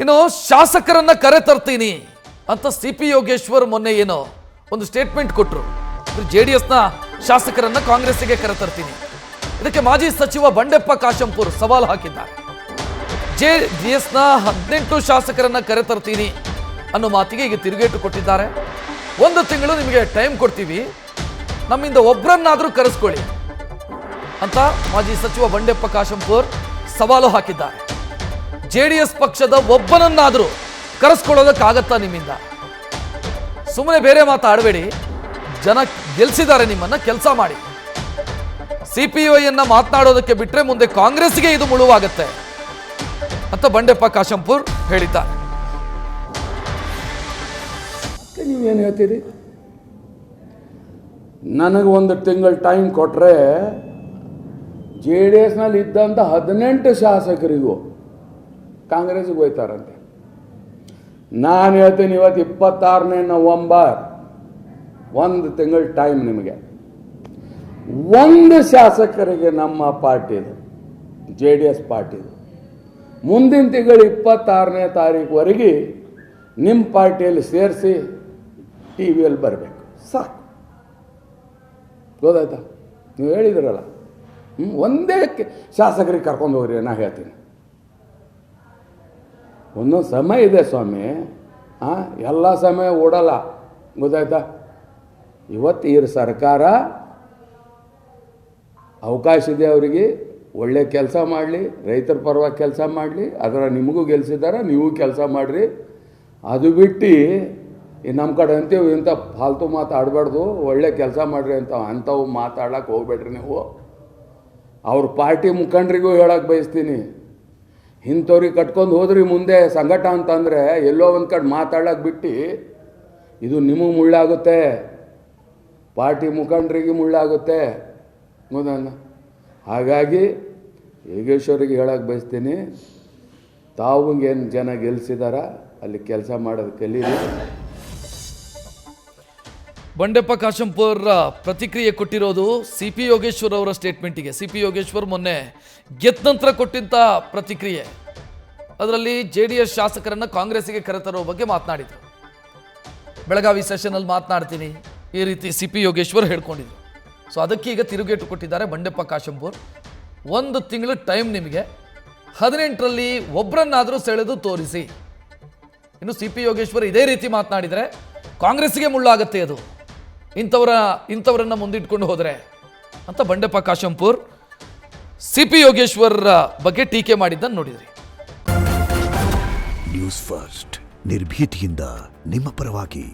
ಇನ್ನು ಶಾಸಕರನ್ನ ಕರೆ ತರ್ತೀನಿ ಅಂತ ಸಿ.ಪಿ. ಯೋಗೇಶ್ವರ್ ಮೊನ್ನೆ ಏನೋ ಒಂದು ಸ್ಟೇಟ್ಮೆಂಟ್ ಕೊಟ್ಟರು. JDSನ ಶಾಸಕರನ್ನ ಕಾಂಗ್ರೆಸ್ಸಿಗೆ ಕರೆ ತರ್ತೀನಿ. ಇದಕ್ಕೆ ಮಾಜಿ ಸಚಿವ ಬಂಡೆಪ್ಪ ಕಾಶಂಪುರ್ ಸವಾಲು ಹಾಕಿದ್ದಾರೆ. JDSನ 18 ಶಾಸಕರನ್ನ ಕರೆ ತರ್ತೀನಿ ಅನ್ನೋ ಮಾತಿಗೆ ಈಗ ತಿರುಗೇಟು ಕೊಟ್ಟಿದ್ದಾರೆ. 1 ತಿಂಗಳು ನಿಮಗೆ ಟೈಮ್ ಕೊಡ್ತೀವಿ, ನಮ್ಮಿಂದ ಒಬ್ಬರನ್ನಾದರೂ ಕರೆಸ್ಕೊಳ್ಳಿ ಅಂತ ಮಾಜಿ ಸಚಿವ ಬಂಡೆಪ್ಪ ಕಾಶಂಪುರ್ ಸವಾಲು ಹಾಕಿದ್ದಾರೆ. JDS ಪಕ್ಷದ ಒಬ್ಬನನ್ನಾದರೂ ಕರೆಸ್ಕೊಳ್ಳೋದಕ್ಕಾಗತ್ತಾ ನಿಮ್ಮಿಂದ? ಸುಮ್ಮನೆ ಬೇರೆ ಮಾತಾಡಬೇಡಿ, ಜನ ಗೆಲ್ಸಿದ್ದಾರೆ ನಿಮ್ಮನ್ನ, ಕೆಲಸ ಮಾಡಿ. CPIಯನ್ನ ಮಾತನಾಡೋದಕ್ಕೆ ಬಿಟ್ರೆ ಮುಂದೆ ಕಾಂಗ್ರೆಸ್ಗೆ ಇದು ಮುಳುವಾಗತ್ತೆ ಅಂತ ಬಂಡೆಪ್ಪ ಕಾಶಂಪುರ್ ಹೇಳಿದ್ದಾರೆ. ನೀವೇನು ಹೇಳ್ತೀರಿ? ನನಗೆ 1 ತಿಂಗಳು ಟೈಮ್ ಕೊಟ್ಟರೆ JDSನಲ್ಲಿ ಇದ್ದಂಥ 18 ಶಾಸಕರಿಗೂ ಕಾಂಗ್ರೆಸ್ಗೆ ಹೋಯ್ತಾರಂತೆ. ನಾನು ಹೇಳ್ತೀನಿ, ಇವತ್ತು 26ನೇ ನವೆಂಬರ್, 1 ತಿಂಗಳು ಟೈಮ್ ನಿಮಗೆ. 1 ಶಾಸಕರಿಗೆ ನಮ್ಮ ಪಾರ್ಟಿದು, JDS ಪಾರ್ಟಿದು, ಮುಂದಿನ ತಿಂಗಳು 26ನೇ ತಾರೀಕುವರೆಗೆ ನಿಮ್ಮ ಪಾರ್ಟಿಯಲ್ಲಿ ಸೇರಿಸಿ TVಯಲ್ಲಿ ಬರಬೇಕು, ಸಾಕು. ಗೊತ್ತಾಯ್ತಾ? ನೀವು ಹೇಳಿದ್ರಲ್ಲ, ಒಂದೇ ಶಾಸಕರಿಗೆ ಕರ್ಕೊಂಡು ಹೋಗ್ರಿ. ನಾ ಹೇಳ್ತೀನಿ, ಒಂದೊಂದು ಸಮಯ ಇದೆ ಸ್ವಾಮಿ, ಎಲ್ಲ ಸಮಯ ಓಡಲ್ಲ. ಗೊತ್ತಾಯ್ತಾ? ಇವತ್ತು ಈ ಸರ್ಕಾರ ಅವಕಾಶ ಇದೆ ಅವರಿಗೆ, ಒಳ್ಳೆ ಕೆಲಸ ಮಾಡಲಿ, ರೈತರ ಪರವಾಗಿ ಕೆಲಸ ಮಾಡಲಿ. ಅದರ ನಿಮಗೂ ಗೆಲ್ಸಿದ್ದಾರೆ, ನೀವು ಕೆಲಸ ಮಾಡಿರಿ. ಅದು ಬಿಟ್ಟು ನಮ್ಮ ಕಡೆ ಅಂತೀವಿ ಇಂಥ ಫಾಲ್ತು ಮಾತಾಡಬಾರ್ದು, ಒಳ್ಳೆ ಕೆಲಸ ಮಾಡಿರಿ ಅಂಥವು ಮಾತಾಡಕ್ಕೆ ಹೋಗ್ಬೇಡ್ರಿ ನೀವು. ಅವ್ರ ಪಾರ್ಟಿ ಮುಖಂಡರಿಗೂ ಹೇಳಕ್ಕೆ ಬಯಸ್ತೀನಿ, ಇಂಥವ್ರಿಗೆ ಕಟ್ಕೊಂಡು ಹೋದ್ರಿ ಮುಂದೆ ಸಂಘಟ ಅಂತಂದರೆ ಎಲ್ಲೋ ಒಂದು ಕಡೆ ಮಾತಾಡಕ್ಕೆ ಬಿಟ್ಟು ಇದು ನಿಮಗೆ ಮುಳ್ಳಾಗುತ್ತೆ, ಪಾರ್ಟಿ ಮುಖಂಡರಿಗೆ ಮುಳ್ಳಾಗುತ್ತೆ. ಗೊತ್ತಾನ? ಹಾಗಾಗಿ ಯೋಗೇಶ್ವರಿಗೆ ಹೇಳಕ್ಕೆ ಬಯಸ್ತೀನಿ, ತಾವುಗೇನು ಜನ ಗೆಲ್ಸಿದಾರ ಅಲ್ಲಿ ಕೆಲಸ ಮಾಡೋದು ಕಲೀರಿ. ಬಂಡೆಪ್ಪ ಕಾಶಂಪುರ್ ಪ್ರತಿಕ್ರಿಯೆ ಕೊಟ್ಟಿರೋದು ಸಿ.ಪಿ. ಯೋಗೇಶ್ವರ್ ಅವರ ಸ್ಟೇಟ್ಮೆಂಟಿಗೆ. ಸಿ.ಪಿ. ಯೋಗೇಶ್ವರ್ ಮೊನ್ನೆ ಗೆದ್ದ ನಂತರ ಕೊಟ್ಟಿದ್ದ ಪ್ರತಿಕ್ರಿಯೆ, ಅದರಲ್ಲಿ JDS ಶಾಸಕರನ್ನ ಕಾಂಗ್ರೆಸ್ಸಿಗೆ ಕರೆತರೋ ಬಗ್ಗೆ ಮಾತನಾಡಿದರು. ಬೆಳಗಾವಿ ಸೆಷನಲ್ಲಿ ಮಾತನಾಡ್ತೀನಿ ಈ ರೀತಿ ಸಿ.ಪಿ. ಯೋಗೇಶ್ವರ್ ಹೇಳ್ಕೊಂಡಿದ್ರು. ಸೊ ಅದಕ್ಕೆ ಈಗ ತಿರುಗೇಟು ಕೊಟ್ಟಿದ್ದಾರೆ ಬಂಡೆಪ್ಪ ಕಾಶಂಪುರ್. 1 ತಿಂಗಳು ಟೈಮ್ ನಿಮಗೆ, 18ರಲ್ಲಿ ಒಬ್ಬರನ್ನಾದರೂ ಸೆಳೆದು ತೋರಿಸಿ. ಇನ್ನು ಸಿ.ಪಿ. ಯೋಗೇಶ್ವರ್ ಇದೇ ರೀತಿ ಮಾತನಾಡಿದರೆ ಕಾಂಗ್ರೆಸ್ಸಿಗೆ ಮುಳ್ಳಾಗತ್ತೆ ಅದು, ಇಂಥವರನ್ನ ಮುಂದಿಟ್ಕೊಂಡು ಹೋದರೆ ಅಂತ ಬಂಡೆಪ್ಪ ಕಾಶಂಪುರ್ ಸಿ.ಪಿ. ಯೋಗೇಶ್ವರ್ ಬಗ್ಗೆ ಟೀಕೆ ಮಾಡಿದ್ದನ್ನು ನೋಡಿದ್ರಿ. ನ್ಯೂಸ್ ಫಸ್ಟ್ ನಿರ್ಭೀತಿಯಿಂದ ನಿಮ್ಮ ಪರವಾಗಿ.